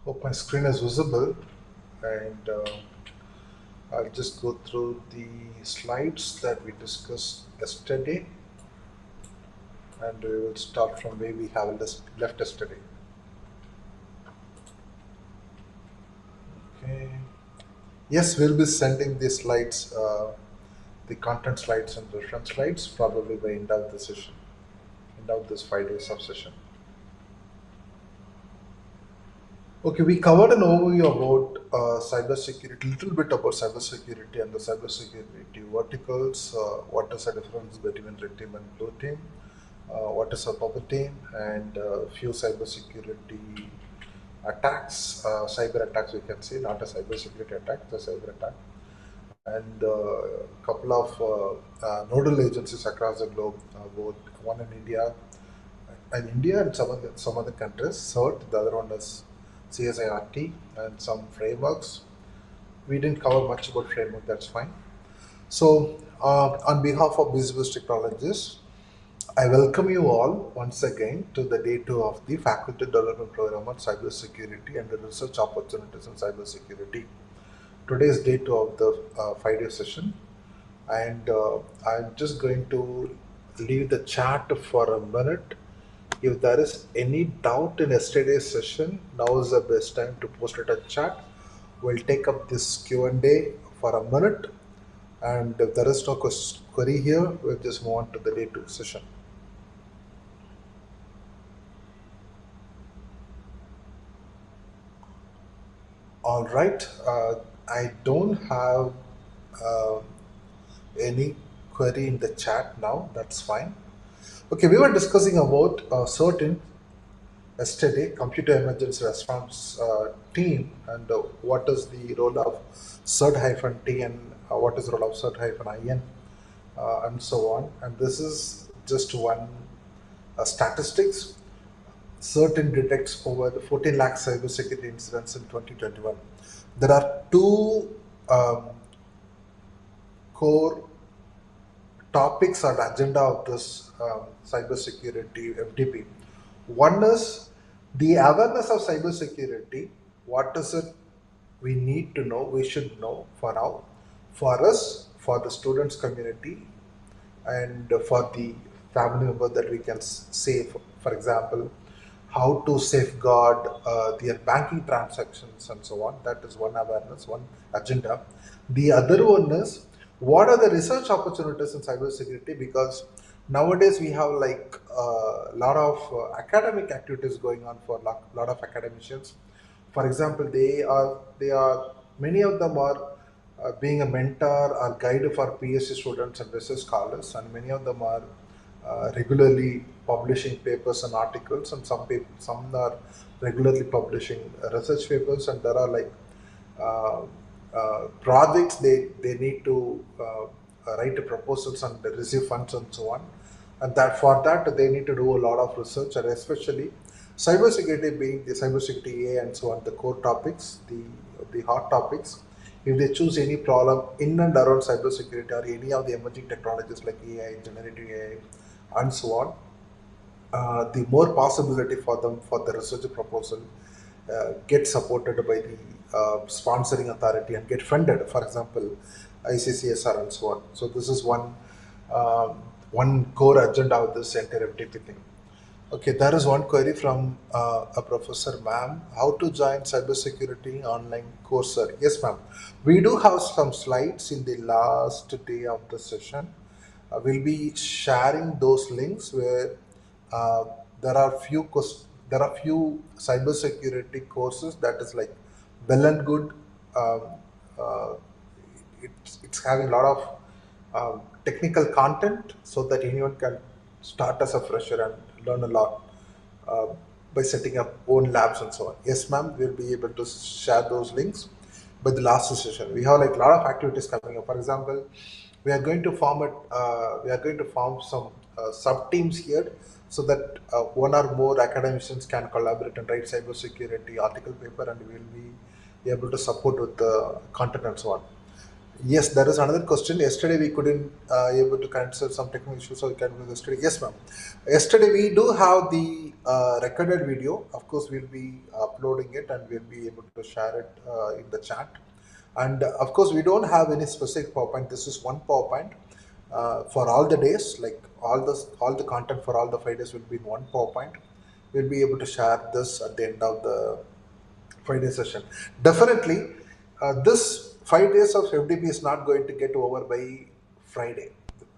Hope my screen is visible, and I'll just go through the slides that we discussed yesterday, and we will start from where we have left yesterday. Okay. Yes, we'll be sending the slides, the content slides and reference slides, probably by end of the session, end of this 5 days of session. Okay, we covered an overview about cybersecurity, little bit about cybersecurity and the cybersecurity verticals. What is the difference between red team and blue team? What is a purple team? And few cybersecurity attacks, cyber attacks, we can say, not a cybersecurity attack, the cyber attack. And a couple of nodal agencies across the globe, both one in India and some other countries. CERT, the other one is CSIRT, and some frameworks. We didn't cover much about framework. That's fine. So, on behalf of BCBUZZ Technologies, I welcome you all once again to the day two of the Faculty Development Program on Cybersecurity and the Research Opportunities in Cybersecurity. Today is day two of the 5 day session, and I'm just going to leave the chat for a minute. If there is any doubt in yesterday's session, now is the best time to post it in chat. We'll take up this Q&A for a minute, and if there is no query here, we'll just move on to the day two session. All right, I don't have uh, any query in the chat now. That's fine. Okay, we were discussing about certain yesterday computer emergency response team, and what is the role of CERT-T, and what is the role of CERT-IN, and so on. And this is just one statistics. CERT detects over 14 lakh cybersecurity incidents in 2021. There are two core topics or agenda of this cybersecurity FDP. One is the awareness of cybersecurity. What is it we need to know, we should know for now, for us, for the students community, and for the family member that we can say, for example, how to safeguard their banking transactions and so on. That is one awareness, one agenda. The other one is what are the research opportunities in cybersecurity, because nowadays we have like a lot of academic activities going on for a lot of academicians. For example, they are many of them are being a mentor or guide for PhD students and research scholars, and many of them are regularly publishing papers and articles, and some are regularly publishing research papers, and there are like uh, projects they need to write proposals and receive funds and so on, and that for that they need to do a lot of research, and especially cybersecurity being the cybersecurity A and so on, the core topics, the hot topics. If they choose any problem in and around cybersecurity or any of the emerging technologies like AI, generative AI, and so on, the more possibility for them for the research proposal get supported by the sponsoring authority and get funded. For example, ICCSR and so on. So this is one core agenda of this entire FTP thing. Okay, there is one query from a professor, ma'am. How to join cybersecurity online course, sir? Yes, ma'am. We do have some slides in the last day of the session. We'll be sharing those links where uh, there are there are few cybersecurity courses that is like well and good. Um, uh, it's having a lot of technical content so that anyone can start as a fresher and learn a lot uh, by setting up own labs and so on. Yes, ma'am, we'll be able to share those links by the last session. We have like a lot of activities coming up. For example, we are going to form some sub teams here so that one or more academicians can collaborate and write cybersecurity article paper, and we will be able to support with the content and so on. Yes, there is another question. Yesterday we couldn't able to cancel some technical issues, so we can do yesterday. Yes, ma'am. Yesterday we do have the recorded video. Of course, we'll be uploading it, and we'll be able to share it in the chat. And of course, we don't have any specific PowerPoint. This is one PowerPoint for all the days. Like all the content for all the 5 days will be in one PowerPoint. We'll be able to share this at the end of the 5 day session. Definitely, this 5 days of FDP is not going to get over by Friday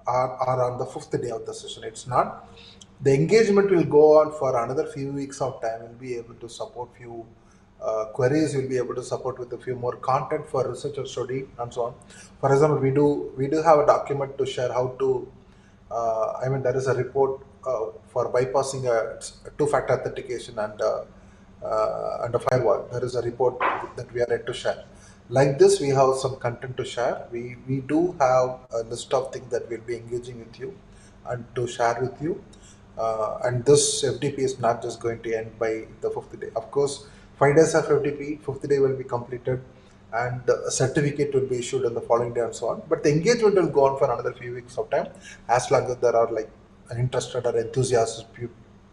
or on the fifth day of the session. It's not. The engagement will go on for another few weeks of time. We'll be able to support few queries. We'll be able to support with a few more content for research or study and so on. For example, we do have a document to share how to. I mean, there is a report for bypassing a two-factor authentication and a firewall. There is a report that we are ready to share. Like this, we have some content to share. We do have a list of things that we'll be engaging with you and to share with you. And this FDP is not just going to end by the fifth day. Of course, 5 days of FDP, fifth day will be completed, and a certificate will be issued on the following day and so on. But the engagement will go on for another few weeks of time, as long as there are like interested or enthusiastic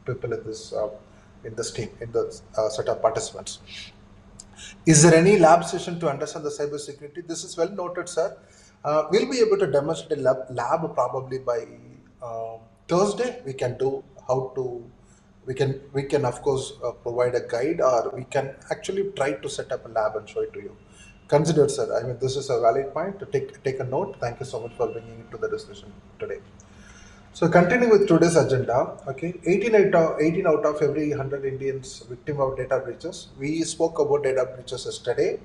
people in this team, in the set of participants. Is there any lab session to understand the cybersecurity? This is well noted, sir. We'll be able to demonstrate a lab probably by Thursday. We can do how to. We can of course provide a guide, or we can actually try to set up a lab and show it to you. Consider, sir. I mean, this is a valid point to take a note. Thank you so much for bringing it to the discussion today. So continuing with today's agenda, okay, 18 out of every 100 Indians victim of data breaches. We spoke about data breaches yesterday,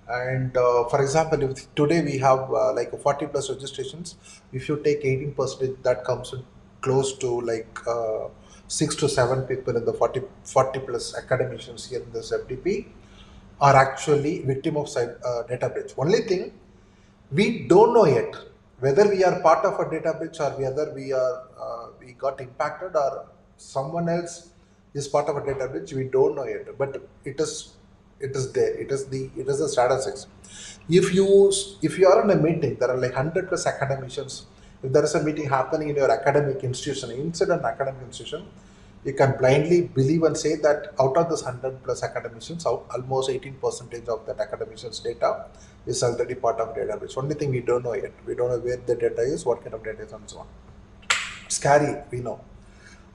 and for example, if today we have like 40 plus registrations. If you take 18%, that comes in close to like 6 to 7 people in the 40 plus academicians here in this FDP are actually victim of data breach. Only thing, we don't know yet whether we are part of a data breach or whether we got impacted or someone else is part of a data breach. We don't know yet, but it is there. It is the statistics. If you are in a meeting, there are like 100 plus academicians. If there is a meeting happening in your academic institution, inside an academic institution, you can blindly believe and say that out of this 100 plus academicians, almost 18% of that academicians' data is already part of database. Only thing we don't know yet. We don't know where the data is, what kind of data is, and so on. Scary, we know.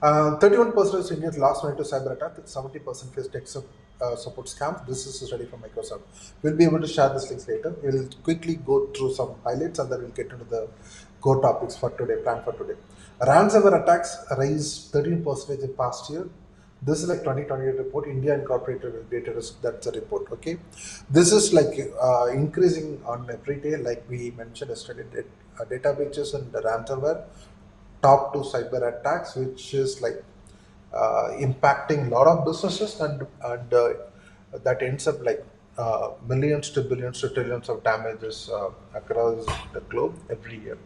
31% of Indians lost money to cyber attack. 70% face tech support scams. This is a study from Microsoft. We'll be able to share this links later. We'll quickly go through some highlights and then we'll get into the core topics for today, plan for today. Ransomware attacks raised 13% in past year. This is like 2028 report. India Incorporated with Data Risk. That's a report. Okay, this is like increasing on every day. Like we mentioned yesterday, data breaches and the ransomware, top 2 cyber attacks, which is like impacting a lot of businesses, and that ends up like millions to billions to trillions of damages across the globe every year.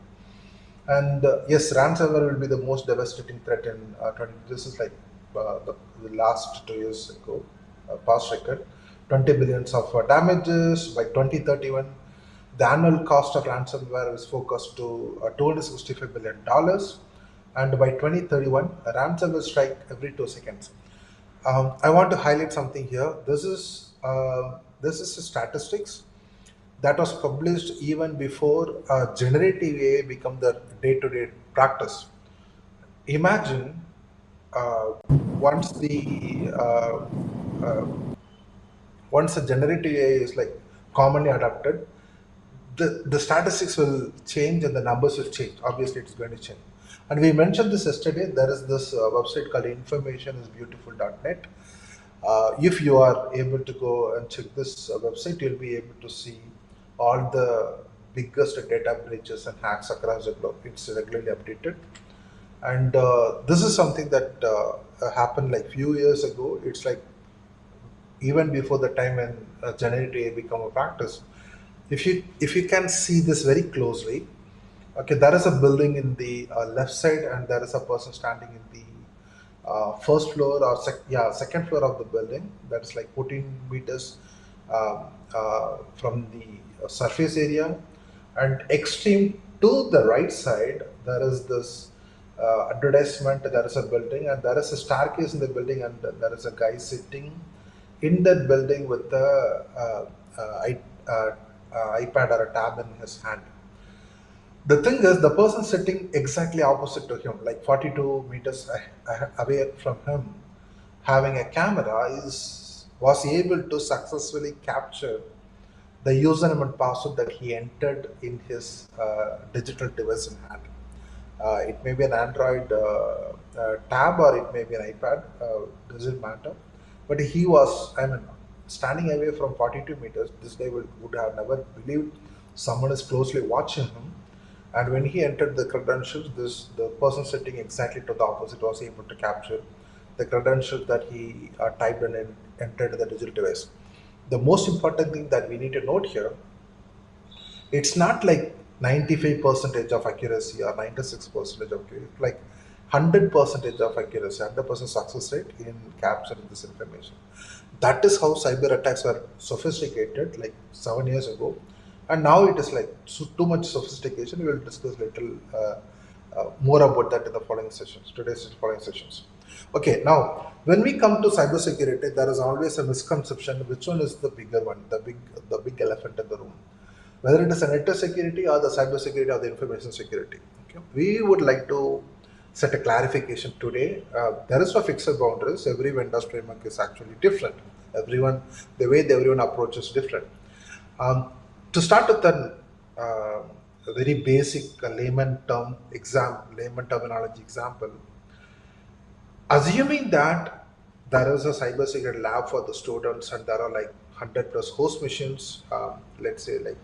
And yes, ransomware will be the most devastating threat in 20. This is like the last 2 years ago, past record, 20 billions of damages by 2031. The annual cost of ransomware is focused to $265 billion, and by 2031, a ransomware strike every 2 seconds. I want to highlight something here. This is statistics that was published even before generative AI become the day-to-day practice. Imagine once once the generative AI is like commonly adopted, the statistics will change and the numbers will change. Obviously, it's going to change. And we mentioned this yesterday. There is this website called informationisbeautiful.net. If you are able to go and check this website, you'll be able to see all the biggest data breaches and hacks across the globe. It's regularly updated, and this is something that happened like few years ago. It's like even before the time when generative AI become a practice. If you can see this very closely, okay, there is a building in the left side, and there is a person standing in the first floor or second floor of the building. That's like 14 meters from the surface area, and extreme to the right side there is this advertisement. There is a building, and there is a staircase in the building, and there is a guy sitting in that building with the iPad or a tab in his hand. The thing is, the person sitting exactly opposite to him, like 42 meters away from him, having a camera, is was able to successfully capture the username and password that he entered in his digital device in hand. It may be an Android tab or it may be an iPad, doesn't matter. But he was, I mean, standing away from 42 meters. This guy would have never believed someone is closely watching him. And when he entered the credentials, the person sitting exactly to the opposite was able to capture the credentials that he typed and entered the digital device. The most important thing that we need to note here, it's not like 95 percentage of accuracy or 96 percentage of accuracy, it's like 100 percentage of accuracy, 100% success rate in capturing this information. That is how cyber attacks were sophisticated like 7 years ago, and now it is like too much sophistication. We will discuss little more about that in the following sessions, today's following sessions. Okay, now when we come to cybersecurity, there is always a misconception. Which one is the bigger one, the big elephant in the room? Whether it is a network security or the cyber security or the information security. Okay. We would like to set a clarification today. There is no fixed boundaries. Every vendor's framework is actually different. The way everyone approaches different. To start with a very basic layman terminology example, assuming that there is a cybersecurity lab for the students and there are like 100 plus host machines, let's say like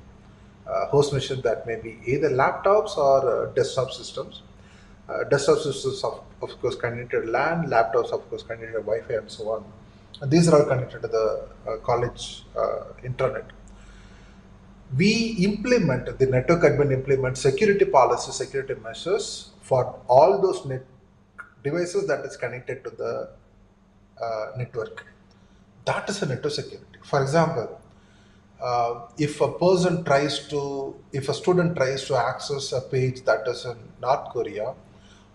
host machines that may be either laptops or desktop systems. Desktop systems, of course, connected to LAN, laptops, of course, connected to Wi Fi, and so on. And these are all connected to the college internet. The network admin implements security policies, security measures for all those devices that is connected to the network. That is a network security. For example, if a student tries to access a page that is in North Korea,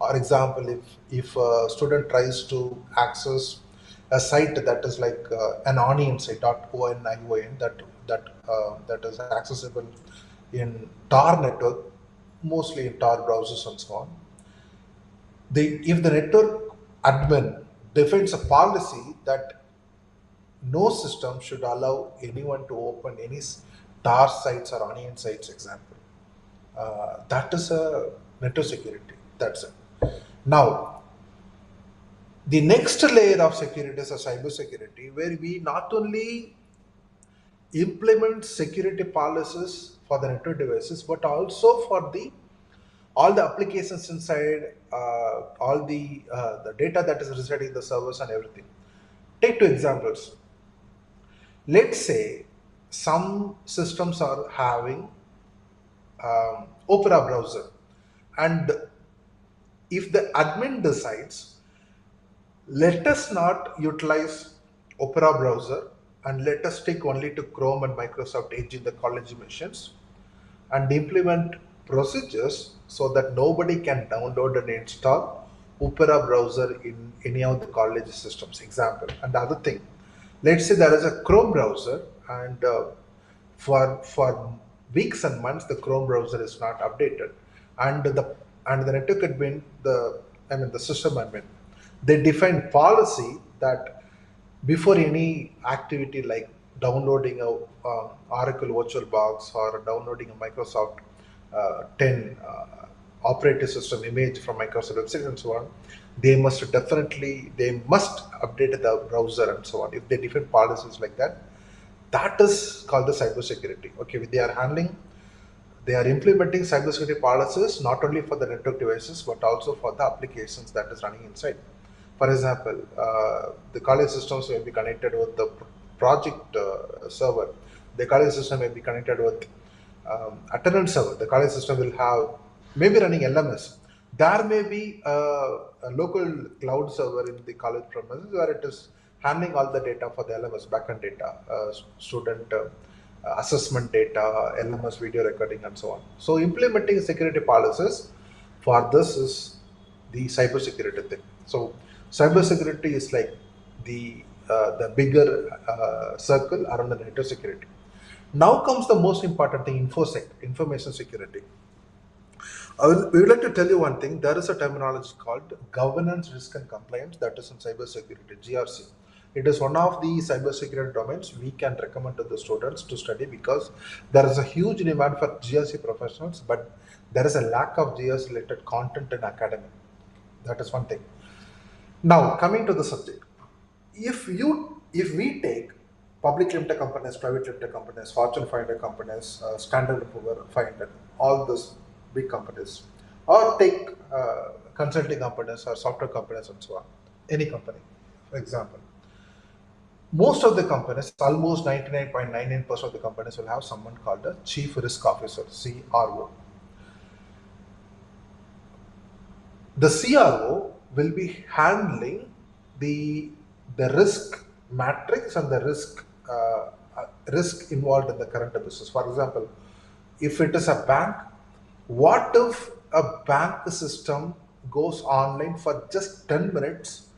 or example, if a student tries to access a site that is like an onion site, .onion, that is accessible in Tor network, mostly in Tor browsers and so on. If the network admin defines a policy that no system should allow anyone to open any tar sites or onion sites, example. That is a network security. That's it. Now, the next layer of security is a cyber security, where we not only implement security policies for the network devices, but also for all the applications inside, all the data that is residing in the servers and everything. Take two examples. Let's say some systems are having Opera browser, and if the admin decides, let us not utilize Opera browser and let us stick only to Chrome and Microsoft Edge in the college machines, and implement procedures so that nobody can download and install Opera browser in any of the college systems, example. And the other thing, let's say there is a Chrome browser, and for weeks and months the Chrome browser is not updated, and the network admin, the system admin, they define policy that before any activity like downloading a Oracle VirtualBox or downloading a Microsoft 10 operating system image from Microsoft website and so on, they must update the browser and so on. If they define policies like that, that is called the cybersecurity. Okay, they are implementing cybersecurity policies not only for the network devices but also for the applications that is running inside. For example, the college systems may be connected with the project server. The college system may be connected with attendance server. The college system will have maybe running LMS. There may be a local cloud server in the college premises where it is handling all the data for the LMS, backend data, student assessment data, LMS video recording, and so on. So implementing security policies for this is the cybersecurity thing. So cybersecurity is like the the bigger circle around the network security. Now comes the most important thing, InfoSec, information security. We would like to tell you one thing. There is a terminology called governance, risk and compliance, that is in cybersecurity, GRC. It is one of the cybersecurity domains we can recommend to the students to study, because there is a huge demand for GRC professionals, but there is a lack of GRC related content in academy. That is one thing. Now, coming to the subject, if we take public limited companies, private limited companies, Fortune 500 companies, Standard & Poor 500, all those big companies, or take consulting companies or software companies and so on, any company, for example, most of the companies, almost 99.99% of the companies will have someone called a Chief Risk Officer, CRO. The CRO will be handling the risk matrix and the risk involved in the current business. For example, if it is a bank, what if a bank system goes online for just 10 minutes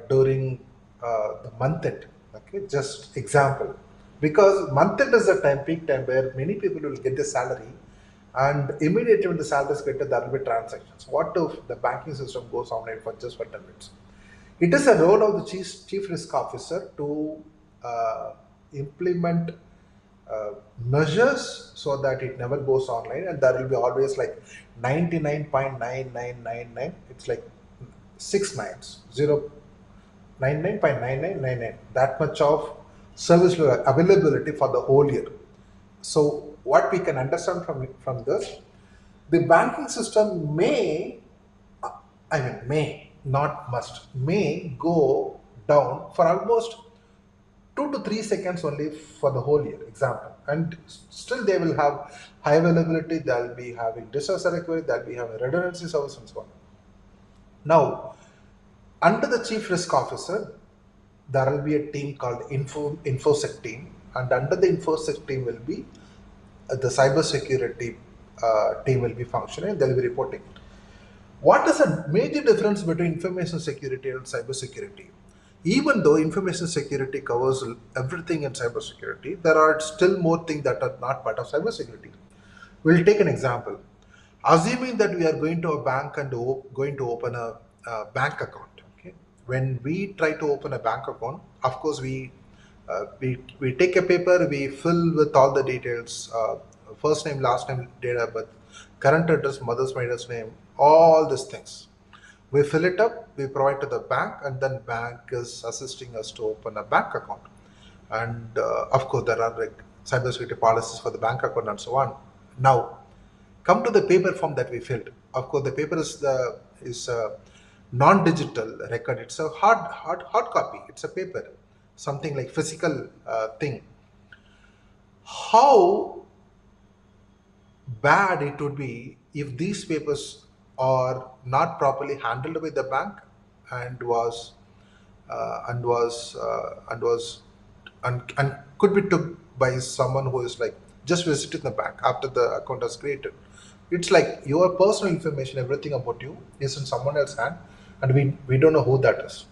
during the month end? Okay, just example, because month end is the time, peak time, where many people will get the salary, and immediately when the salary is created, there will be transactions. What if the banking system goes online for just 10 minutes? It is a role of the chief risk officer to implement measures so that it never goes online, and there will be always like 99.9999, it's like 6 nines, 99.9999, that much of service availability for the whole year. So what we can understand from this, the banking system may not must, may go down for almost 2 to 3 seconds only for the whole year, example, and still they will have high availability, they'll be having disaster recovery, they'll be having redundancy service and so on. Now, under the chief risk officer, there will be a team called InfoSec team, and under the InfoSec team will be the cybersecurity team will be functioning, they'll be reporting. What is a major difference between information security and cybersecurity? Even though information security covers everything in cybersecurity, there are still more things that are not part of cybersecurity. We'll take an example. Assuming that we are going to a bank and going to open a bank account. Okay, when we try to open a bank account, of course we take a paper, we fill with all the details, first name, last name, date of birth, current address, mother's maiden name, all these things. We fill it up, we provide to the bank, and then bank is assisting us to open a bank account. And of course, there are like cybersecurity policies for the bank account and so on. Now, come to the paper form that we filled. Of course, the paper is a non-digital record. It's a hard copy. It's a paper, something like physical thing. How bad it would be if these papers are not properly handled by the bank and could be took by someone who is like just visiting the bank after the account is created. It's like your personal information, everything about you is in someone else's hand, and we don't know who that is.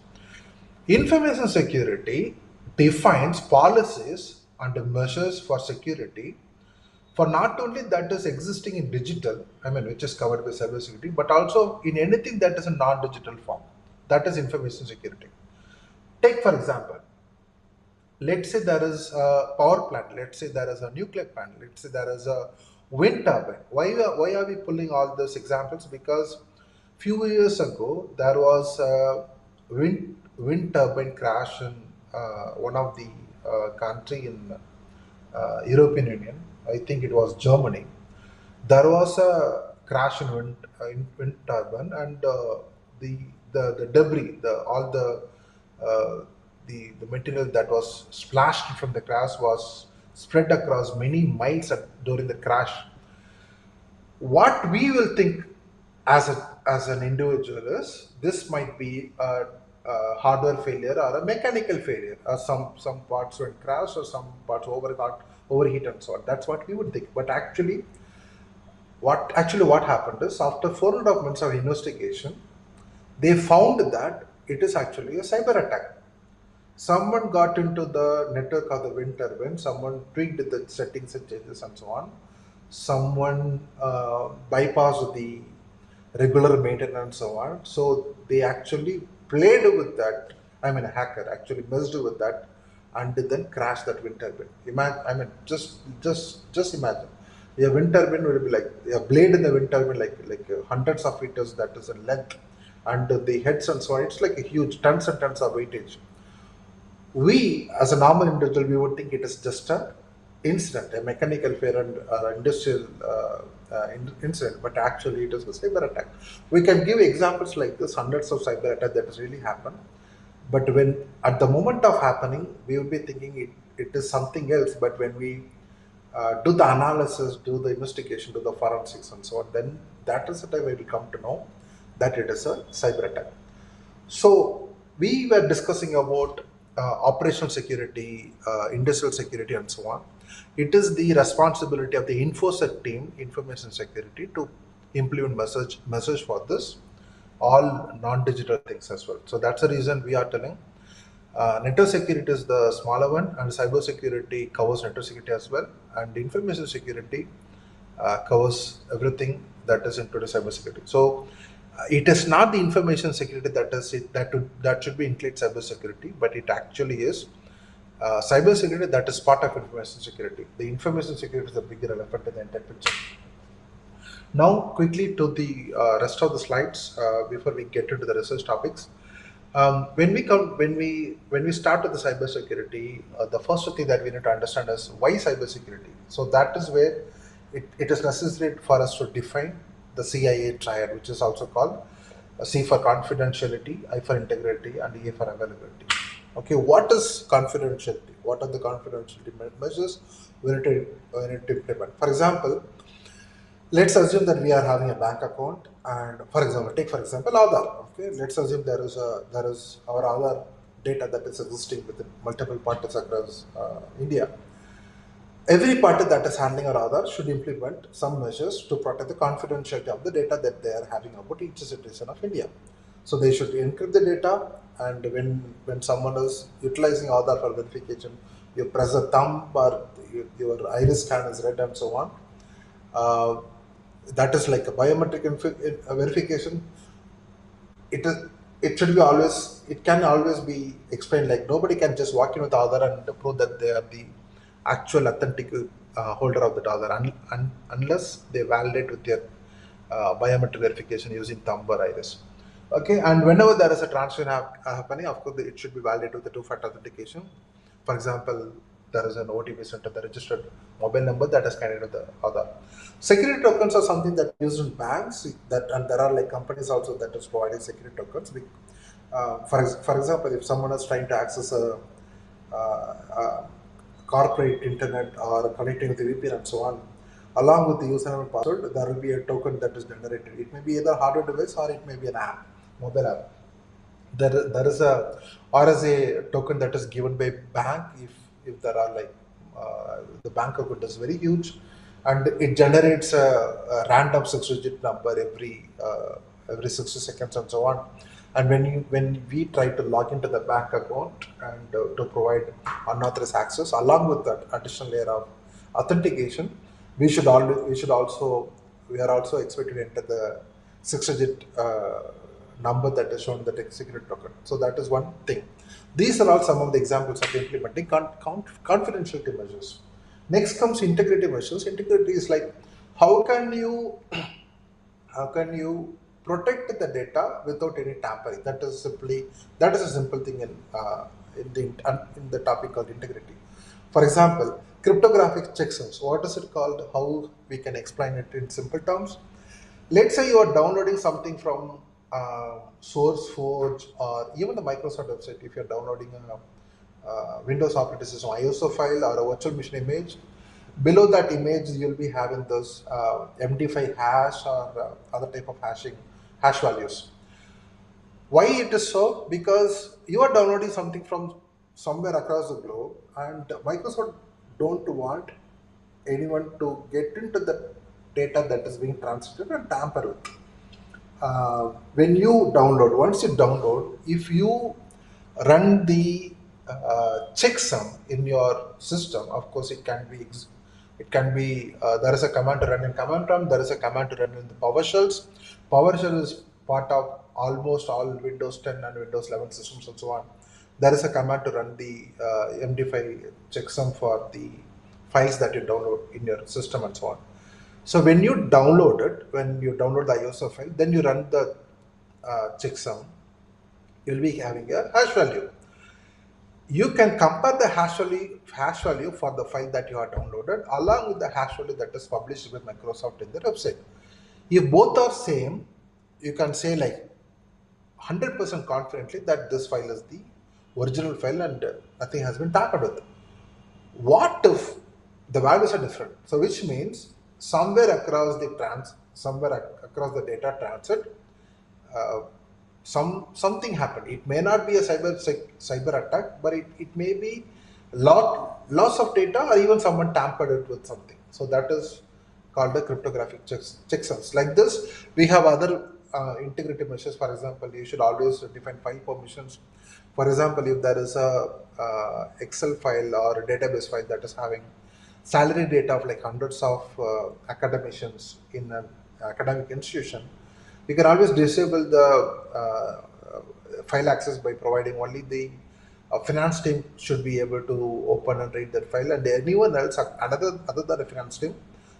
Information security defines policies and measures for security for not only that is existing in digital, which is covered by cybersecurity, but also in anything that is a non-digital form. That is information security. Take for example, let's say there is a power plant, let's say there is a nuclear plant, let's say there is a wind turbine. Why are we pulling all those examples? Because few years ago there was a wind turbine crash in one of the country in European Union. I think it was Germany. There was a crash in wind turbine, and the debris, the material that was splashed from the crash was spread across many miles during the crash. What we will think as an individual is this might be a hardware failure or a mechanical failure, or some parts went crash or some parts overheat and so on. That's what we would think. But actually what happened is, after 4.5 months of investigation, they found that it is actually a cyber attack. Someone got into the network of the wind turbine, someone tweaked the settings and changes and so on. Someone bypassed the regular maintenance and so on. So they actually played with that. I mean, a hacker actually messed with that and then crashed that wind turbine. Imagine, I mean, just imagine. A wind turbine will be like a blade in the wind turbine, like hundreds of meters that is in length, and the heads and so on. It's like a huge tons and tons of weightage. We, as a normal individual, we would think it is just a incident, a mechanical failure and industrial incident, but actually it is a cyber attack. We can give examples like this, hundreds of cyber attacks that has really happened. But when at the moment of happening, we will be thinking it is something else. But when we do the analysis, do the investigation, do the forensics and so on, then that is the time we will come to know that it is a cyber attack. So we were discussing about operational security, industrial security, and so on. It is the responsibility of the InfoSec team, information security, to implement message for this all non-digital things as well. So that's the reason we are telling network security is the smaller one, and cyber security covers network security as well, and information security covers everything that is into the cyber security. So it is not the information security that should be include cyber security, but it actually is cyber security that is part of information security. The information security is a bigger elephant in the entire picture. Now, quickly to the rest of the slides before we get into the research topics. When we start with the cybersecurity, the first thing that we need to understand is why cybersecurity. So that is where it is necessary for us to define the CIA triad, which is also called C for confidentiality, I for integrity, and A for availability. Okay, what is confidentiality? What are the confidentiality measures we need to implement? For example, let's assume that we are having a bank account, and take for example Aadhaar. Okay, let's assume there is our Aadhaar data that is existing within multiple parties across India. Every party that is handling our Aadhaar should implement some measures to protect the confidentiality of the data that they are having about each citizen of India. So they should encrypt the data, and when someone is utilizing Aadhaar for verification, you press a thumb or your iris scan is read and so on. Uh, that is like a biometric verification. It is. It should be always. It can always be explained. Like nobody can just walk in with Aadhaar and prove that they are the actual authentic holder of the Aadhaar unless they validate with their biometric verification using thumb or iris. Okay, and whenever there is a transaction happening, of course, it should be validated with the two-factor authentication. For example, there is an OTP sent to the registered mobile number that is connected to the Aadhaar. Security tokens are something that used in banks, and there are like companies also that is providing security tokens. For example, if someone is trying to access a corporate internet or connecting with the VPN and so on, along with the username and password, there will be a token that is generated. It may be either hardware device or it may be an app, mobile app. There is a RSA token that is given by bank if there are like the bank account is very huge, and it generates a random 6-digit number every 60 seconds and so on. And when we try to log into the bank account and to provide unauthorized access, along with that additional layer of authentication, we are also expected to enter the 6-digit number that is shown in the security token. So that is one thing. These are all some of the examples of implementing confidentiality measures. Next comes integrity measures. Integrity is like how can you protect the data without any tampering. That is a simple thing in the topic called integrity. For example, cryptographic checksums. What is it called? How we can explain it in simple terms? Let's say you are downloading something from SourceForge or even the Microsoft website. If you're downloading a Windows operating system ISO file or a virtual machine image, below that image you'll be having this MD5 hash or other type of hash values. Why it is so? Because you are downloading something from somewhere across the globe, and Microsoft don't want anyone to get into the data that is being transmitted and tamper with. When you download, once you download, if you run the checksum in your system, of course, it can be there is a command to run in command prompt. There is a command to run in the PowerShells. PowerShell is part of almost all Windows 10 and Windows 11 systems and so on. There is a command to run the MD5 checksum for the files that you download in your system and so on. So when you download it, when you download the ISO file, then you run the checksum, you'll be having a hash value. You can compare the hash value for the file that you have downloaded along with the hash value that is published by Microsoft in their website. If both are same, you can say like 100% confidently that this file is the original file and nothing has been tampered with. What if the values are different? So which means somewhere across the data transit, something happened. It may not be a cyber attack, but it may be loss of data, or even someone tampered it with something. So that is called the cryptographic checksums. Like this, we have other integrity measures. For example, you should always define file permissions. For example, if there is a Excel file or a database file that is having salary data of like hundreds of academicians in an academic institution, you can always disable the file access by providing only the finance team should be able to open and read that file, and anyone else other than the finance team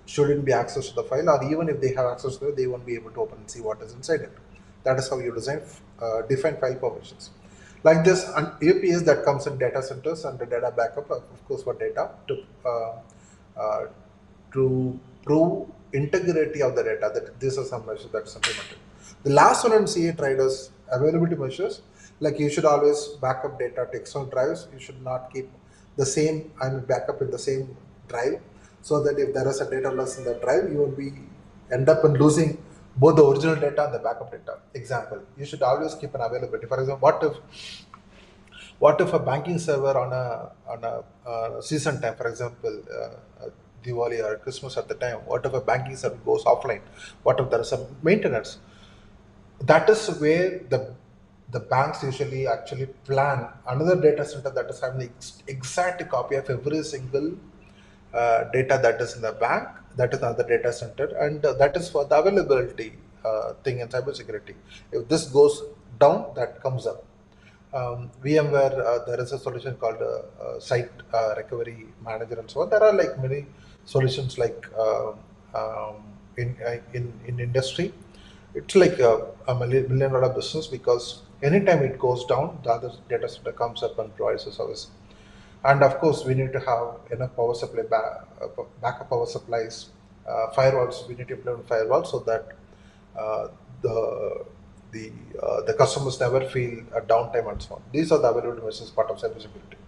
shouldn't be access to the file, or even if they have access to it, they won't be able to open and see what is inside it. That is how you define file permissions. Like this, an APIs that comes in data centers and the data backup, of course, for data to prove integrity of the data, that this is some measure that's implemented. The last one in CA tried is availability measures. Like you should always back up data to external drives. You should not keep the same backup in the same drive, so that if there is a data loss in the drive, you will end up in losing both the original data and the backup data. Example, you should always keep an availability. For example, what if a banking server on a season time, for example, Diwali or Christmas at the time, what if a banking server goes offline? What if there is some maintenance? That is where the banks usually actually plan another data center that is having the exact copy of every single data that is in the bank, that is another data center, and that is for the availability thing in cybersecurity. If this goes down, that comes up. VMware, there is a solution called Site Recovery Manager and so on. There are like many solutions like in industry. It's like a million dollar business, because anytime it goes down, the other data center comes up and provides a service. And of course, we need to have enough power supply, backup power supplies, firewalls. We need to implement firewalls so that uh, the the customers never feel a downtime and so on. These are the availability measures part of cybersecurity.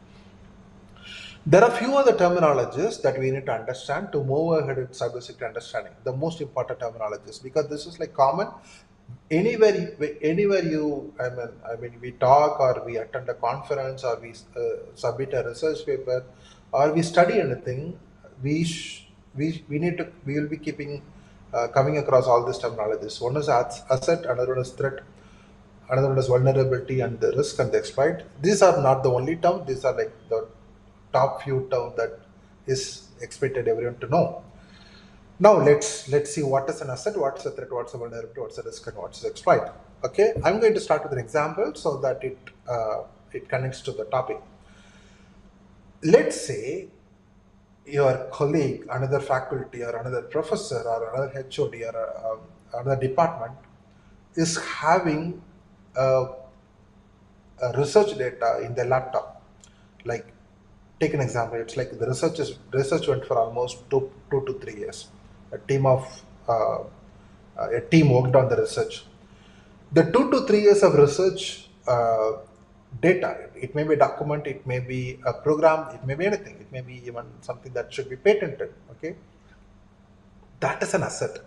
There are few other terminologies that we need to understand to move ahead with cybersecurity understanding. The most important terminologies, because this is like common anywhere you, I mean, we talk or we attend a conference or we submit a research paper or we study anything, we will be keeping coming across all these terminologies. One is asset, another one is threat, another one is vulnerability and the risk and the exploit. These are not the only term. These are like the top few terms that is expected everyone to know. Now let's see what is an asset, what's a threat, what's a vulnerability, what's a risk, and what's an exploit. Okay, I'm going to start with an example so that it connects to the topic. Let's say your colleague, another faculty, or another professor, or another HOD, or another department is having a research data in their laptop. Like, take an example. It's like the research went for almost 2 to 3 years. A team of a team worked on the research. The 2 to 3 years of research data. It may be a document, it may be a program, it may be anything. It may be even something that should be patented. Okay, that is an asset.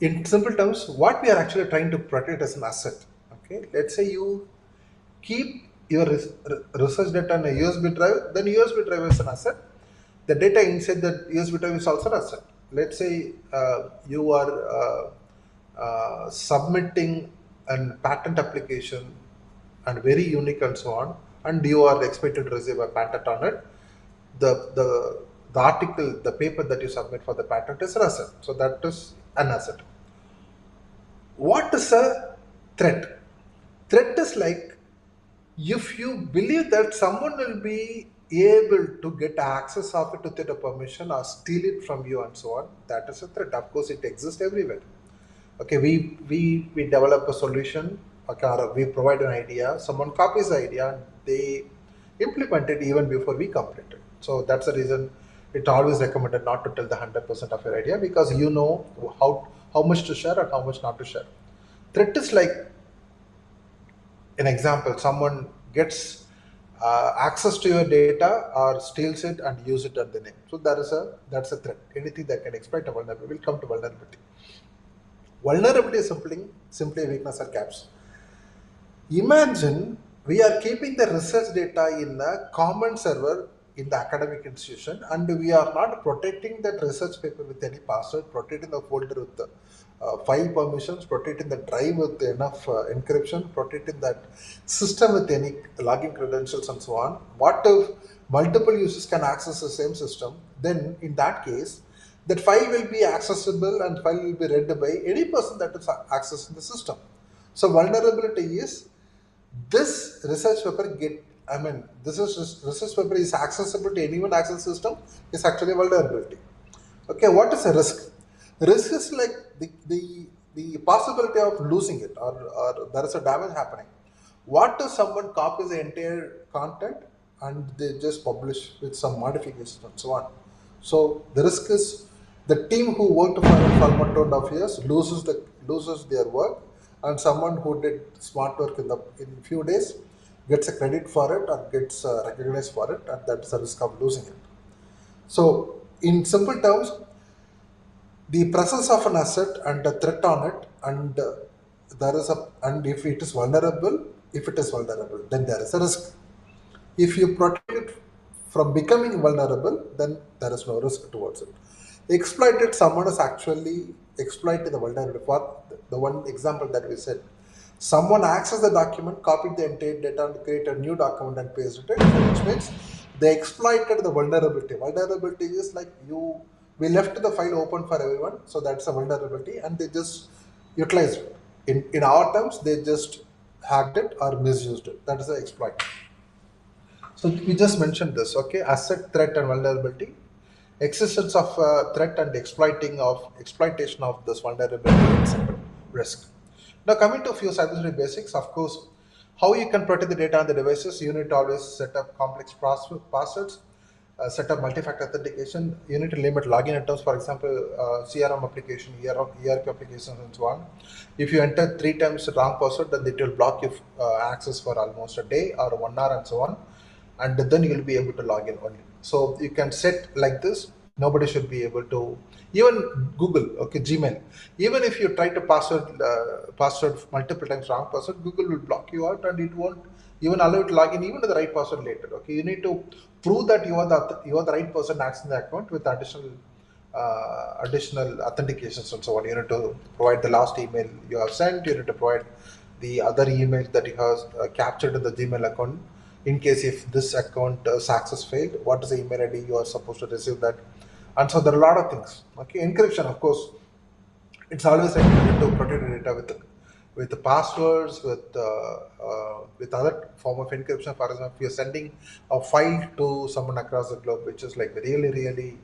In simple terms, what we are actually trying to protect as an asset. Okay, let's say you keep your research data in a USB drive, then USB drive is an asset. The data inside the USB drive is also an asset. Let's say you are submitting a patent application and very unique and so on, and you are expected to receive a patent on it, the article, the paper that you submit for the patent is an asset. So that is an asset. What is a threat? Threat is like if you believe that someone will be able to get access of it without a permission or steal it from you and so on, that is a threat. Of course, it exists everywhere. Okay, we develop a solution, okay, or we provide an idea, someone copies the idea and they implement it even before we complete it. So that's the reason it always recommended not to tell the 100% of your idea, because you know how much to share and how much not to share. Threat is like an example, someone gets access to your data or steals it and use it under the name. So that's a threat. Anything that can exploit a vulnerability will come to vulnerability. Vulnerability is simply a weakness or gaps. Imagine we are keeping the research data in a common server in the academic institution, and we are not protecting that research paper with any password, protecting the folder with the file permissions, protecting the drive with enough encryption, protecting that system with any login credentials and so on. What if multiple users can access the same system? Then in that case, that file will be accessible and file will be read by any person that is accessing the system. So vulnerability is this research paper this is research paper is accessible to anyone access system is actually vulnerability. Okay, what is a risk? Risk is like the possibility of losing it, or there is a damage happening. What if someone copies the entire content and they just publish with some modifications and so on? So the risk is the team who worked for 1.5 years loses their work, and someone who did smart work in few days gets a credit for it or gets recognized for it, and that's the risk of losing it. So in simple terms, the presence of an asset and a threat on it, and if it is vulnerable, then there is a risk. If you protect it from becoming vulnerable, then there is no risk towards it. Exploited, someone is actually exploiting the vulnerability. For the one example that we said, someone accessed the document, copied the entire data, and created a new document and pasted it, which means they exploited the vulnerability. Vulnerability is like we left the file open for everyone, so that's a vulnerability, and they just utilized it. In our terms, they just hacked it or misused it. That is the exploit. So we just mentioned this, okay? Asset, threat, and vulnerability. Existence of threat and exploitation of this vulnerability and simple risk. Now coming to a few cybersecurity basics, of course, how you can protect the data on the devices. You need to always set up complex passwords, set up multi-factor authentication. You need to limit login items, for example, CRM application, ERP applications, and so on. If you enter 3 times the wrong password, then it will block you access for almost a day or 1 hour and so on, and then you will be able to log in only. So you can set like this. Nobody should be able to, even Google, okay, Gmail. Even if you try to password multiple times wrong password, Google will block you out and it won't even allow you to log in even to the right password later. Okay, you need to prove that you are the right person accessing the account with additional authentications and so on. You need to provide the last email you have sent. You need to provide the other emails that you have captured in the Gmail account. In case if this account access failed, what is the email ID you are supposed to receive that? And so there are a lot of things. Okay, encryption, of course, it's always recommended to protect the data with the passwords, with other form of encryption. For example, if you're sending a file to someone across the globe, which is like really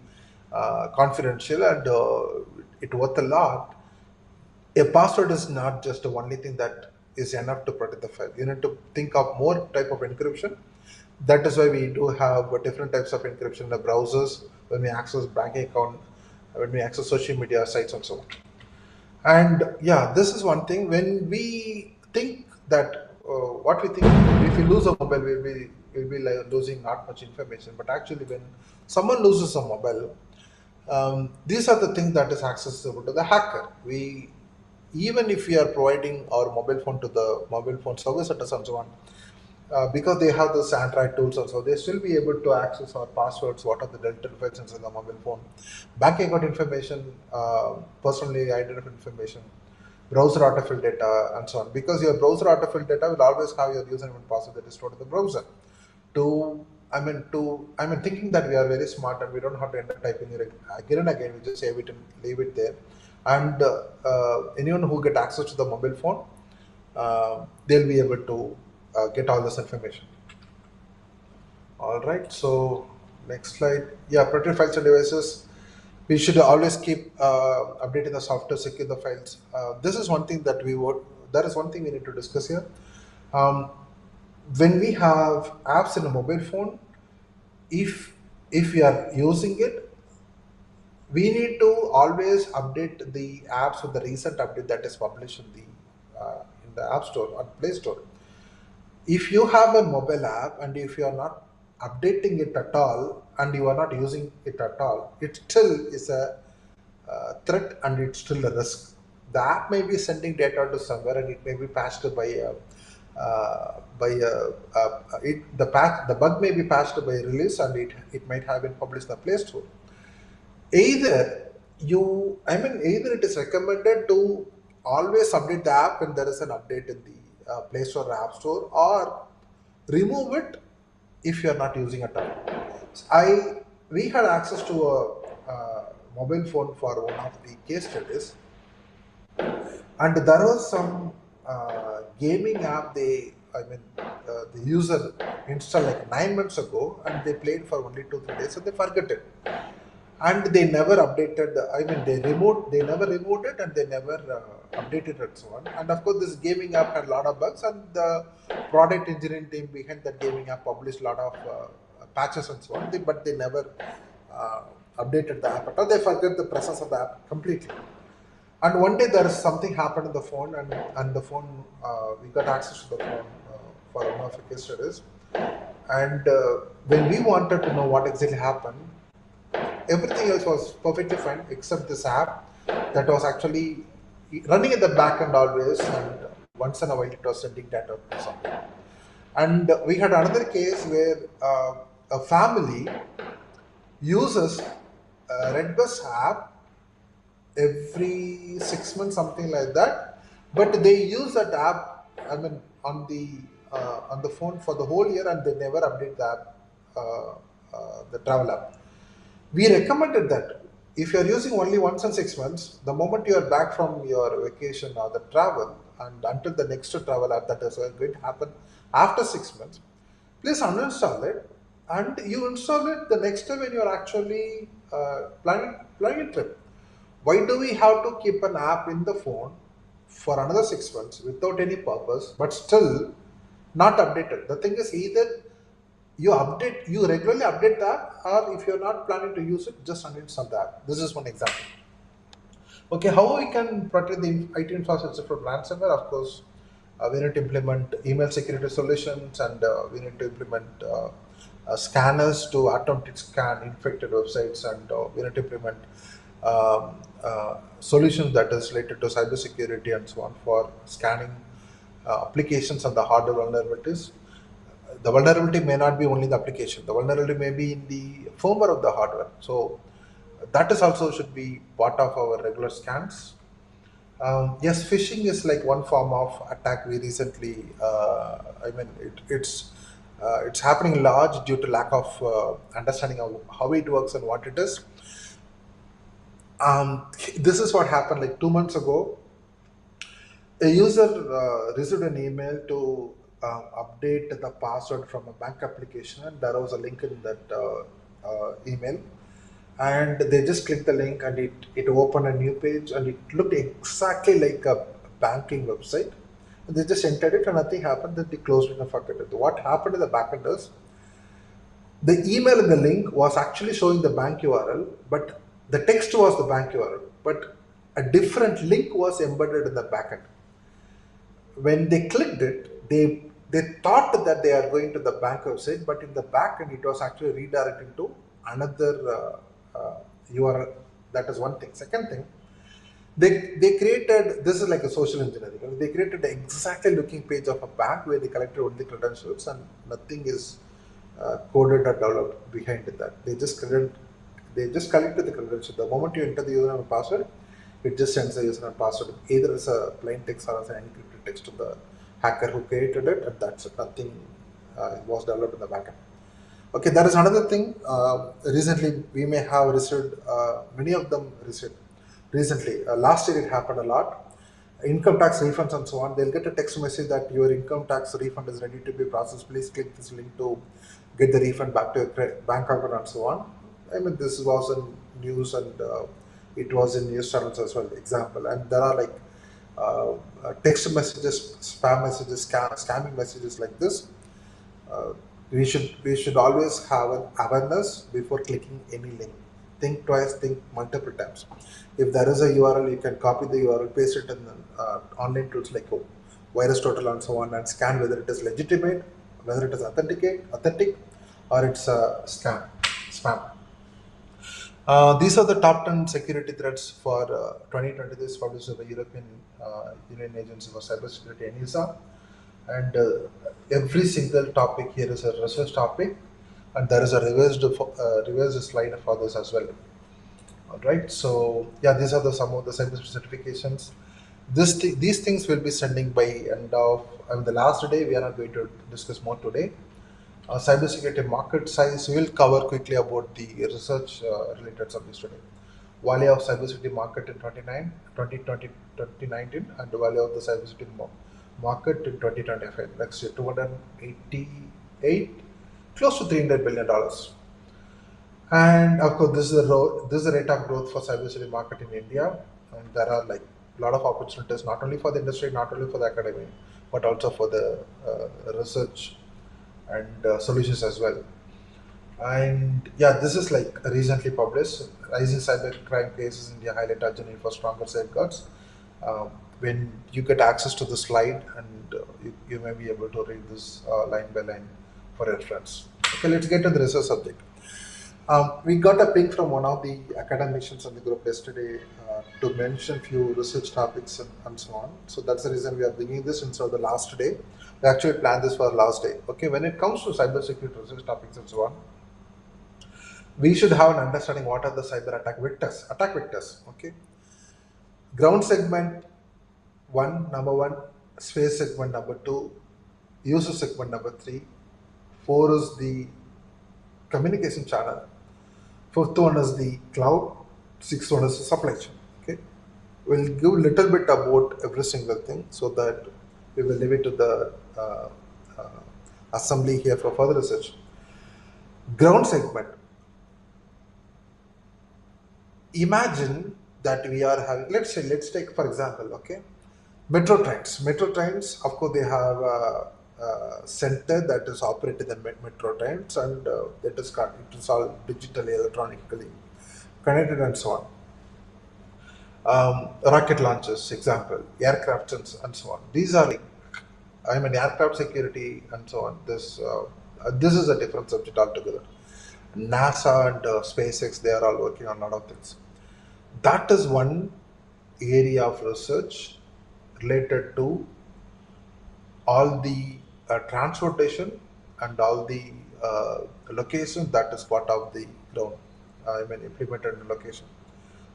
confidential and it worth a lot, a password is not just the only thing that is enough to protect the file. You need to think of more type of encryption. That is why we do have different types of encryption in the browsers when we access bank account, when we access social media sites and so on. And yeah, this is one thing. When we think that what we think, if we lose a mobile, we'll be like losing not much information. But actually, when someone loses a mobile, these are the things that is accessible to the hacker. Even if we are providing our mobile phone to the mobile phone service centers and so on, because they have those Android tools also, they still be able to access our passwords, what are the delta functions in the mobile phone, bank account information, personally identified information, browser autofill data, and so on. Because your browser autofill data will always have your username and password that is stored in the browser. thinking that we are very smart and we don't have to end up typing it again and again. We just save it and leave it there. And anyone who get access to the mobile phone, they'll be able to get all this information. All right. So next slide. Yeah, protect files and devices. We should always keep updating the software, secure the files. This is one thing that we would. That is one thing we need to discuss here. Um, when we have apps in a mobile phone, if we are using it, we need to always update the apps with the recent update that is published in the App Store or Play Store. If you have a mobile app and if you are not updating it at all and you are not using it at all, it still is a threat and it's still a risk. The app may be sending data to somewhere and it may be patched the bug may be patched by release and it might have been published in the Play Store. Either either it is recommended to always update the app when there is an update in the Play Store or App Store, or remove it if you are not using it at all. We had access to a mobile phone for one of the case studies, and there was some gaming app the user installed like 9 months ago, and they played for only 2-3 days and they forget it, and they never updated. They never removed it and they never updated it, so on. And of course this gaming app had a lot of bugs, and the product engineering team behind that gaming app published a lot of patches and so on, but they never updated the app at all. They forget the presence of the app completely. And one day there is something happened in the phone, and the phone we got access to the phone for one of the case studies. And when we wanted to know what exactly happened, everything else was perfectly fine except this app that was actually running in the backend always, and once in a while it was sending data to something. And we had another case where a family uses a Redbus app every 6 months, something like that. But they use that app, on the phone for the whole year, and they never update the app, the travel app. We recommended that if you are using only once in 6 months, the moment you are back from your vacation or the travel, and until the next travel app that is going to happen after 6 months, please uninstall it and you install it the next time when you are actually planning a trip. Why do we have to keep an app in the phone for another 6 months without any purpose, but still not updated? The thing is, either you regularly update the app, or if you're not planning to use it, just uninstall the app. This is one example. Okay, how we can protect the IT infrastructure from ransomware? Of course, we need to implement email security solutions, and we need to implement scanners to automatically scan infected websites, and we need to implement solutions that is related to cybersecurity and so on for scanning applications and the hardware vulnerabilities. The vulnerability may not be only the application. The vulnerability may be in the firmware of the hardware. So that is also should be part of our regular scans. Yes, phishing is like one form of attack. We recently, it's happening large due to lack of understanding of how it works and what it is. This is what happened like 2 months ago. A user received an email to update the password from a bank application, and there was a link in that email, and they just clicked the link, and it opened a new page, and it looked exactly like a banking website. And they just entered it and nothing happened. Then they closed it and forgot it. What happened in the backend is the email in the link was actually showing the bank URL, but the text was the bank URL, but a different link was embedded in the backend. When they clicked it, they thought that they are going to the bank website, but in the backend it was actually redirecting to another URL. That is one thing. Second thing, they created, this is like a social engineering. They created the exactly looking page of a bank where they collected only credentials and nothing is coded or developed behind that. They just collected the credentials. The moment you enter the username and password, it just sends the username and password either as a plain text or as an encrypted text to the hacker who created it, and that's it. Nothing was developed in the backend. Okay, there is another thing. Recently, we may have received, many of them received recently. Last year, it happened a lot. Income tax refunds and so on. They'll get a text message that your income tax refund is ready to be processed. Please click this link to get the refund back to your bank account and so on. I mean, this was in news and it was in news channels as well. Example, and there are like text messages, spam messages, scamming messages like this. uh, we should always have an awareness before clicking any link. Think twice, think multiple times. If there is a URL, you can copy the URL, paste it in online tools like Virus Total and so on, and scan whether it is legitimate, whether it is authentic, or it's a spam. These are the top 10 security threats for 2020. This published by the European Union Agency for Cybersecurity, ENISA. And every single topic here is a research topic, and there is a revised slide for this as well. All right. So yeah, these are some of the cyber certifications. These things will be sending by end of, I mean, the last day. We are not going to discuss more today. Cybersecurity market size, we'll cover quickly about the research related subjects today. Value of cybersecurity market in 2019, and the value of the cybersecurity market in 2025. Next year, 288, close to $300 billion. And of course, this is the rate of growth for cybersecurity market in India. And there are like a lot of opportunities, not only for the industry, not only for the academy, but also for the research and solutions as well. And yeah, this is like recently published. Rising cybercrime cases in India highlight urgent need for stronger safeguards. When you get access to the slide, and you may be able to read this line by line for reference. Okay, let's get to the research subject. We got a ping from one of the academicians in the group yesterday to mention few research topics and so on. So that's the reason we are bringing this instead of the last day. We actually planned this for last day. Okay, when it comes to cybersecurity research topics and so on, we should have an understanding what are the cyber attack vectors. Attack vectors. Okay, ground segment number one, space segment number two, user segment number three, four is the communication channel, fifth one is the cloud, sixth one is the supply chain. Okay, we'll give a little bit about every single thing so that we will leave it to the uh, assembly here for further research. Ground segment. Imagine that we are having, let's take for example, okay, metro trains. Metro trains, of course, they have a center that is operating the metro trains, and it is all digitally, electronically connected, and so on. Rocket launches, example, aircraft and so on. These are like, I mean, aircraft security and so on. This is a different subject altogether. NASA and SpaceX, they are all working on a lot of things. That is one area of research related to all the transportation and all the location that is part of the ground. I mean, implemented in location.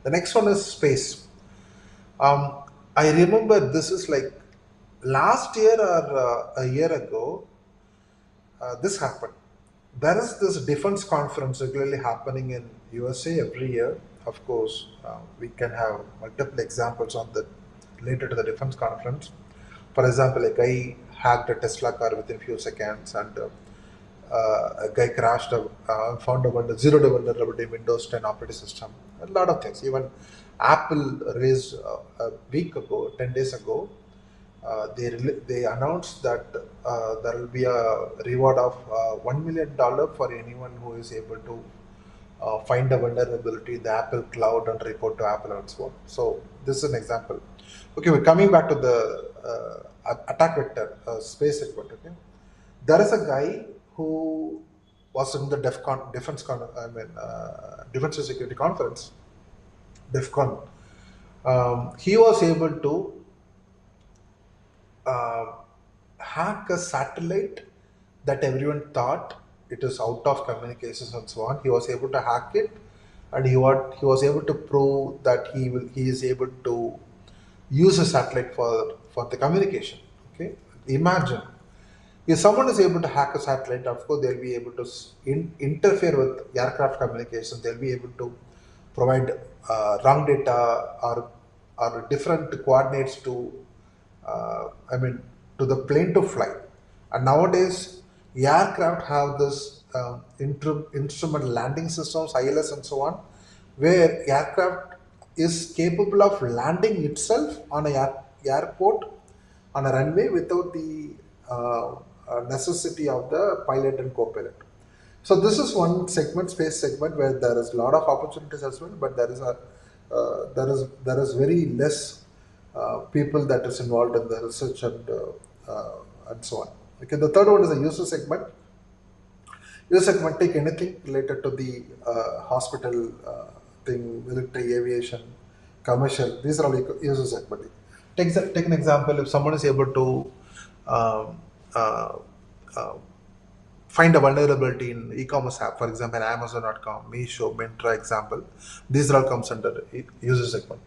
The next one is space. Um, I remember this is like last year or a year ago, this happened. There is this defense conference regularly happening in USA every year. Of course, we can have multiple examples on the related to the defense conference. For example, a guy hacked a Tesla car within few seconds, and a guy crashed, found a zero-day vulnerability in Windows 10 operating system. A lot of things. Even Apple raised a week ago, 10 days ago, they announced that there will be a reward of $1 million for anyone who is able to find a vulnerability in the Apple cloud and report to Apple and so on. So this is an example. Okay, we're coming back to the attack vector, space segment. Okay, there is a guy who was in the Defense and Security Conference, DEFCON. He was able to uh, hack a satellite that everyone thought it is out of communications and so on. He was able to hack it, and he was able to prove that he is able to use a satellite for the communication. Okay, imagine If someone is able to hack a satellite, of course they'll be able to interfere with aircraft communication. They'll be able to provide wrong data or different coordinates to I mean to the plane to fly. And nowadays aircraft have this instrument landing systems, ILS and so on, where aircraft is capable of landing itself on a airport on a runway without the necessity of the pilot and co-pilot. So this is one segment, space segment, where there is a lot of opportunities as well, but there is very less people that is involved in the research and so on. Okay, the third one is the user segment. User segment take anything related to the hospital thing, military, aviation, commercial. These are all user segment. Take an example. If someone is able to um, uh, uh, find a vulnerability in e-commerce app, for example, Amazon.com, Meesho, Myntra example, these all comes under user segment.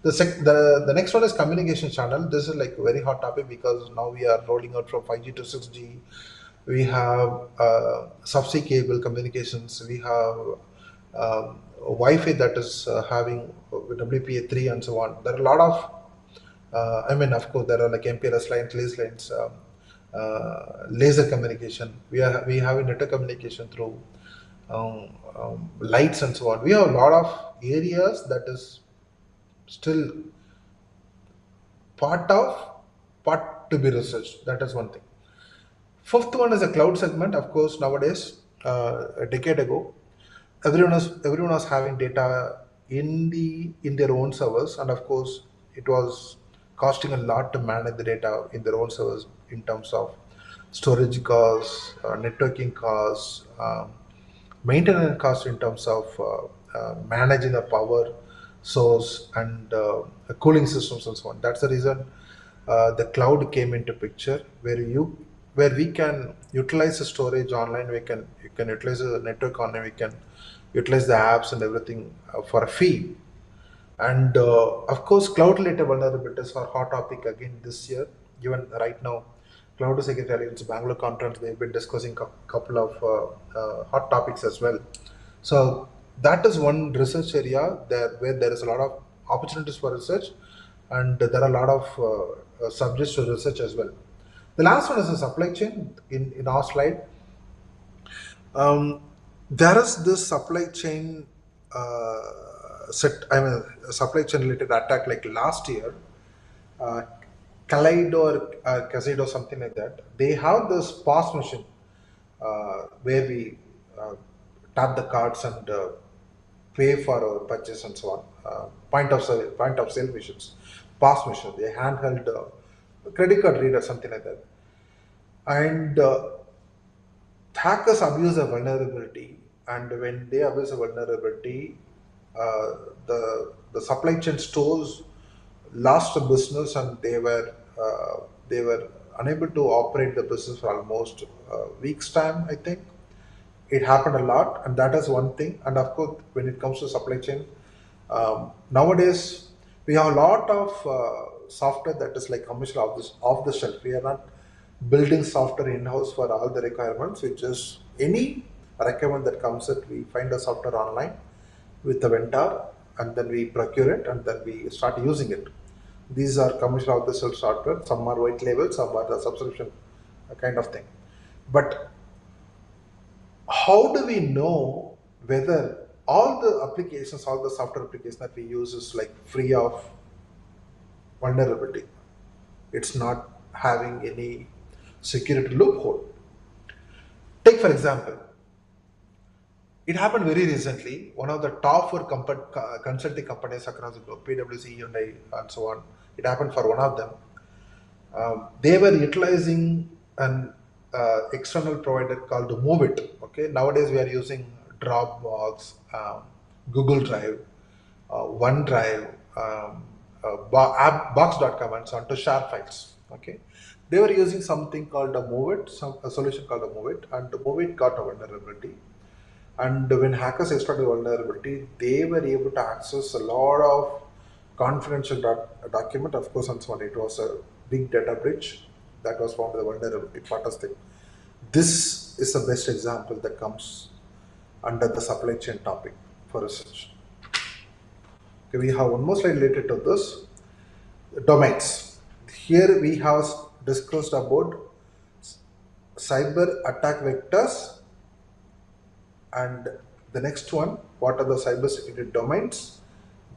The next one is communication channel. This is like a very hot topic because now we are rolling out from 5G to 6G. We have subsea cable communications. We have Wi-Fi that is having WPA3 and so on. There are a lot of I mean, of course, there are like MPLS lines, laser lines, laser communication. We have network communication through lights and so on. We have a lot of areas that is still part of part to be researched. That is one thing. Fifth one is a cloud segment. Of course, nowadays, a decade ago, everyone was having data in their own servers, and of course, it was costing a lot to manage the data in their own servers in terms of storage costs, networking costs, maintenance costs in terms of managing the power source and cooling systems and so on. That's the reason the cloud came into picture, where we can utilize the storage online, you can utilize the network online, we can utilize the apps and everything for a fee. And of course, cloud related vulnerabilities are hot topic again this year. Even right now, Cloud Security Alliance Bangalore conference, they've been discussing a couple of hot topics as well. So that is one research area there where there is a lot of opportunities for research, and there are a lot of subjects to research as well. The last one is the supply chain. In our slide, um, there is this supply chain supply chain related attack like last year. Uh, Kaleido or Casado, something like that. They have this POS machine where we tap the cards and pay for our purchase and so on. Point of sale machines, POS machine, they handheld credit card reader, something like that. And hackers abuse a vulnerability, and when they abuse a vulnerability, the supply chain stores lost the business, and they were unable to operate the business for almost a week's time, I think. It happened a lot, and that is one thing. And of course, when it comes to supply chain, nowadays we have a lot of software that is like commercial off the shelf. We are not building software in house for all the requirements. We just any requirement that comes in, we find a software online with a vendor, and then we procure it, and then we start using it. These are commercial off the shelf software. Some are white label, some are the subscription kind of thing. But how do we know whether all the applications, all the software applications that we use is like free of vulnerability? It's not having any security loophole. Take for example, it happened very recently. One of the top four consulting companies across the globe, PwC, Hyundai, and so on. It happened for one of them. They were utilizing an external provider called MoveIt. Okay, nowadays we are using Dropbox, Google Drive, OneDrive, Box.com, and so on to share files. Okay, they were using something called a MoveIt, a solution called a MoveIt, and the MoveIt got a vulnerability. And when hackers exploited vulnerability, they were able to access a lot of confidential document, of course, and so on. It was a big data breach. that was found the vulnerability part of thing. This is the best example that comes under the supply chain topic for research. Okay, we have one more slide related to this. Domains. Here we have discussed about cyber attack vectors, and the next one, what are the cybersecurity domains?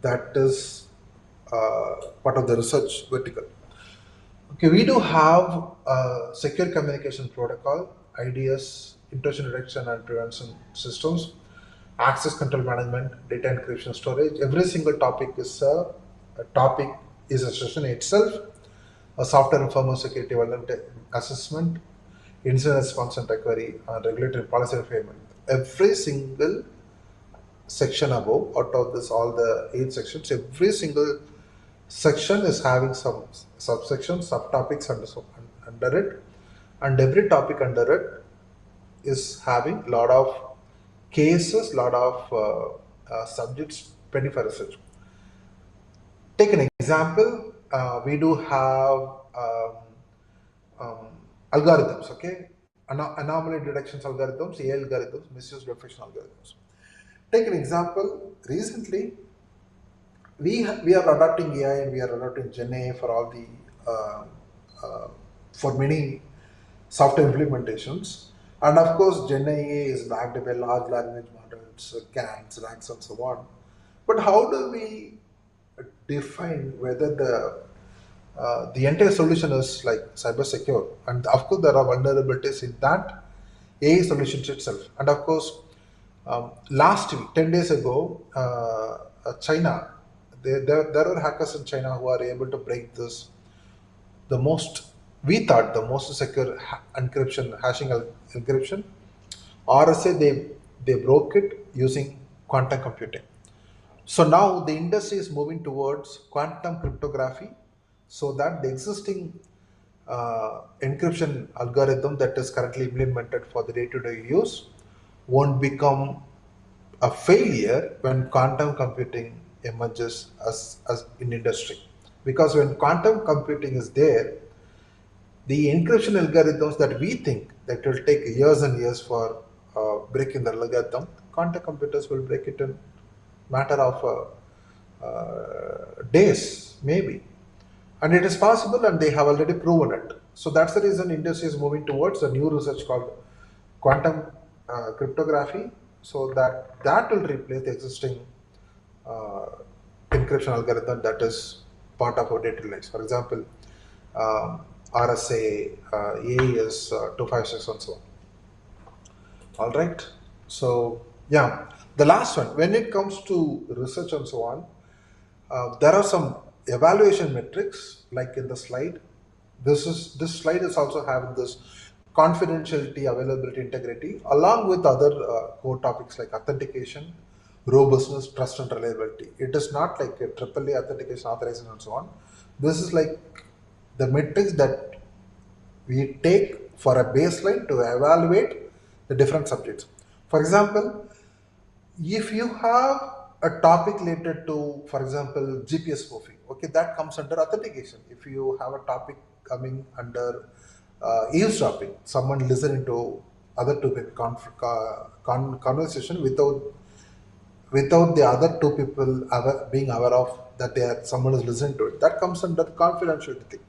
That is part of the research vertical. Okay, we do have secure communication protocol, IDS, intrusion detection and prevention systems, access control management, data encryption storage. Every single topic is a topic is a session itself. A software and firmware security vulnerability assessment, incident response and recovery, and regulatory policy refinement. Every single section above, out of this, all the 8 sections, every single section is having some subsections, subtopics under it, and every topic under it is having a lot of cases, lot of subjects pending for research. Take an example. We do have algorithms, okay? Anomaly detections algorithms, AI algorithms, misuse detection algorithms. Take an example. Recently, we are adopting AI and we are adopting Gen AI for all the for many software implementations. And of course, Gen AI is backed by large language models, CANs, RAGs, and so on. But how do we define whether the entire solution is like cyber secure? And of course, there are vulnerabilities in that AI solution itself. And of course, last week, 10 days ago, China, there were hackers in China who are able to break this, we thought the most secure encryption, hashing encryption. RSA, they broke it using quantum computing. So now the industry is moving towards quantum cryptography, so that the existing encryption algorithm that is currently implemented for the day-to-day use won't become a failure when quantum computing emerges as in industry. Because when quantum computing is there, the encryption algorithms that we think that will take years and years for breaking the algorithm, quantum computers will break it in matter of days, maybe. And it is possible, and they have already proven it. So that's the reason industry is moving towards a new research called quantum cryptography, so that will replace the existing encryption algorithm that is part of our data lakes. For example, RSA, AES 256, and so on. All right. So yeah, the last one. When it comes to research and so on, there are some evaluation metrics, like in the slide. This slide is also having this confidentiality, availability, integrity, along with other core topics like authentication, robustness, trust, and reliability. It is not like a AAA authentication, authorization, and so on. This is like the metrics that we take for a baseline to evaluate the different subjects. For example, if you have a topic related to, for example, GPS spoofing, okay, that comes under authentication. If you have a topic coming under eavesdropping, someone listening to other two people conversation without the other two people being aware of that someone is listening to it, that comes under confidentiality.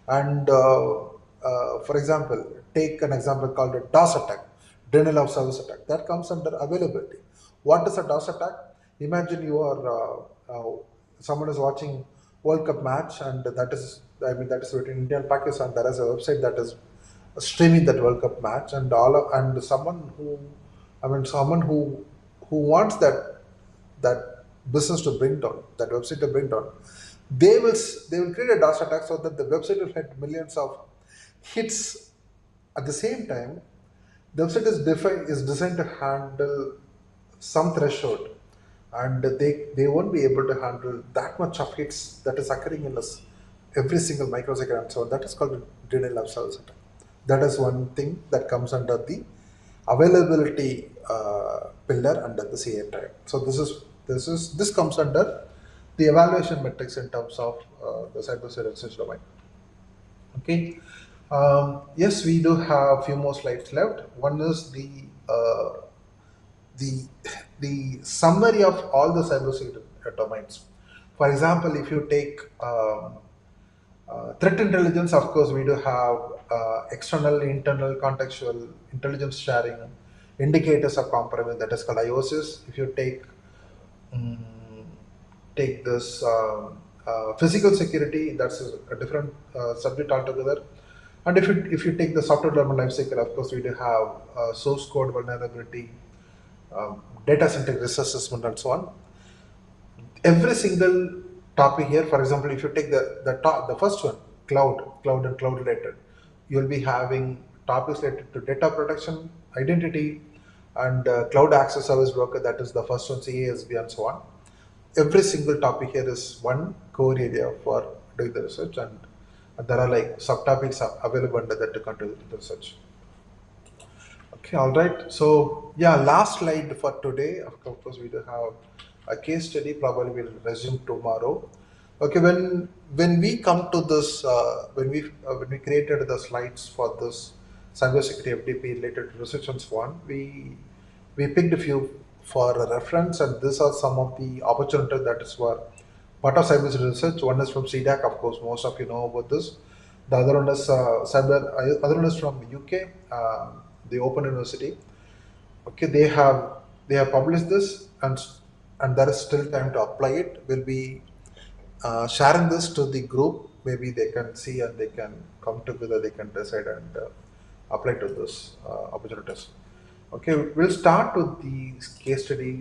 And for example, take an example called a DOS attack, denial of service attack, that comes under availability. What is a DOS attack? Imagine you are someone is watching World Cup match, and that is between India and Pakistan. There is a website that is streaming that World Cup match, and someone who wants that business to bring down, that website to bring down, they will create a DOS attack so that the website will hit millions of hits. At the same time, the website is designed to handle some threshold, and they won't be able to handle that much of hits that is occurring in this every single microsecond and so on. That is called a denial of service attack. That is one thing that comes under the availability pillar under the CA type. So this comes under the evaluation metrics in terms of the cybersecurity research domain. Okay. Yes, we do have a few more slides left. One is the the summary of all the cybersecurity domains. For example, if you take threat intelligence, of course, we do have external, internal, contextual intelligence sharing, indicators of compromise, that is called IOSIS. If you mm, take this physical security, that's a different subject altogether. And if you take the software development lifecycle, of course, we do have source code vulnerability, data center risk assessment, and so on. Every single topic here, for example, if you take the first one, cloud and cloud related, you'll be having topics related to data protection, identity, and cloud access service broker, that is the first one, CASB, and so on. Every single topic here is one core area for doing the research, and there are like subtopics available under that to contribute to the research. Okay, all right. So yeah, last slide for today. Of course, we do have a case study. Probably we'll resume tomorrow. Okay, when we come to this, when we created the slides for this cybersecurity FDP related to research and so on, we picked a few for a reference, and these are some of the opportunities that is for part of cybersecurity research. One is from CDAC, of course, most of you know about this. The other one is other one is from UK, the Open University. Okay, they have published this, and there is still time to apply it. We'll be sharing this to the group. Maybe they can see and they can come together. They can decide and apply to this opportunities. Okay, we'll start with the case study